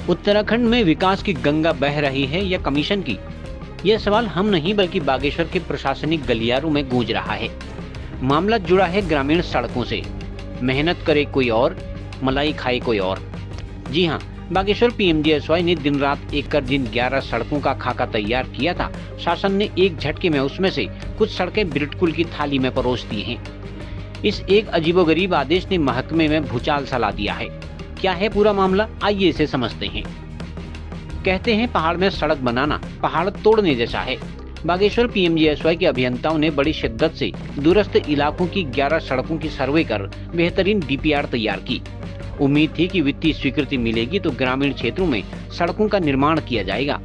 उत्तराखंड में विकास की गंगा बह रही है या कमीशन की? यह सवाल हम नहीं बल्कि बागेश्वर के प्रशासनिक गलियारों में गूंज रहा है। मामला जुड़ा है ग्रामीण सड़कों से। मेहनत करे कोई और, मलाई खाए कोई और। जी हाँ, बागेश्वर पीएमजीएसवाई ने दिन रात एक कर जिन 11 सड़कों का खाका तैयार किया था, शासन ने एक झटके में उसमें से कुछ सड़कें बिरटकुल की थाली में परोस दी हैं। इस एक अजीबोगरीब आदेश ने महकमे में भूचाल सा ला दिया है। क्या है पूरा मामला, आइए इसे समझते हैं। कहते हैं पहाड़ में सड़क बनाना पहाड़ तोड़ने जैसा है। बागेश्वर पीएमजीएसवाई के अभियंताओं ने बड़ी शिद्दत से दूरस्थ इलाकों की 11 सड़कों की सर्वे कर बेहतरीन डीपीआर तैयार की। उम्मीद थी कि वित्तीय स्वीकृति मिलेगी तो ग्रामीण क्षेत्रों में सड़कों का निर्माण किया जाएगा,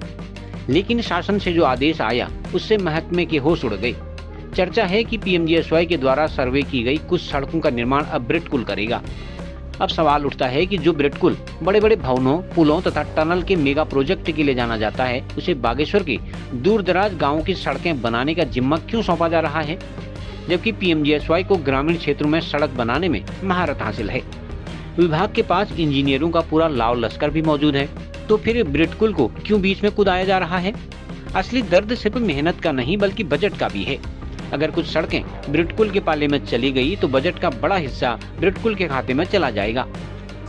लेकिन शासन से जो आदेश आया उससे महकमे के होश उड़ गए। चर्चा है कि पीएमजीएसवाई के द्वारा सर्वे की गई कुछ सड़कों का निर्माण अब बिरटकुल करेगा। अब सवाल उठता है कि जो बिरटकुल बड़े बड़े भवनों, पुलों तथा टनल के मेगा प्रोजेक्ट के लिए जाना जाता है, उसे बागेश्वर के दूर दराज गाँवों की सड़कें बनाने का जिम्मा क्यों सौंपा जा रहा है, जबकि पीएमजीएसवाई को ग्रामीण क्षेत्रों में सड़क बनाने में महारत हासिल है। विभाग के पास इंजीनियरों का पूरा लाव लश्कर भी मौजूद है, तो फिर बिरटकुल को क्यों बीच में कूदाया जा रहा है? असली दर्द सिर्फ मेहनत का नहीं बल्कि बजट का भी है। अगर कुछ सड़कें बिरटकुल के पाले में चली गई तो बजट का बड़ा हिस्सा बिरटकुल के खाते में चला जाएगा।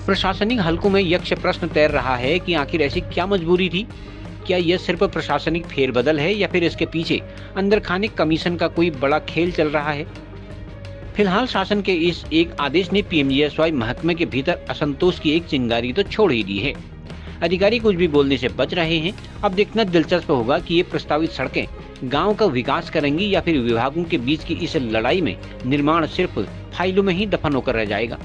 प्रशासनिक हलकों में यक्ष प्रश्न तैर रहा है कि आखिर ऐसी क्या मजबूरी थी? क्या यह सिर्फ प्रशासनिक फेरबदल है या फिर इसके पीछे अंदर खाने कमीशन का कोई बड़ा खेल चल रहा है? फिलहाल शासन के इस एक आदेश ने पीएमजीएसवाई महकमे के भीतर असंतोष की एक चिंगारी तो छोड़ ही दी है। अधिकारी कुछ भी बोलने से बच रहे हैं। अब देखना दिलचस्प होगा कि ये प्रस्तावित सड़कें गांव का विकास करेंगी या फिर विभागों के बीच की इस लड़ाई में निर्माण सिर्फ फाइलों में ही दफन होकर रह जाएगा।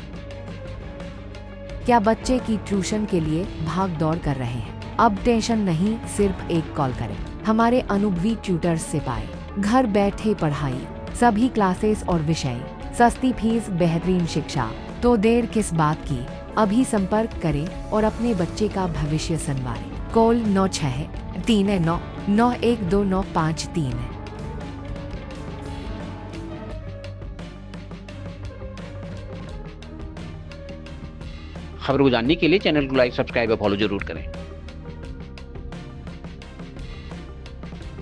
क्या बच्चे की ट्यूशन के लिए भाग दौड़ कर रहे हैं? अब टेंशन नहीं, सिर्फ एक कॉल करें। हमारे अनुभवी ट्यूटर्स से पाए घर बैठे पढ़ाई, सभी क्लासेस और विषय, सस्ती फीस, बेहतरीन शिक्षा। तो देर किस बात की, अभी संपर्क करें और अपने बच्चे का भविष्य संवारें। कॉल 9639912953 है। खबर को जानने के लिए चैनल को लाइक, सब्सक्राइब और फॉलो जरूर करें।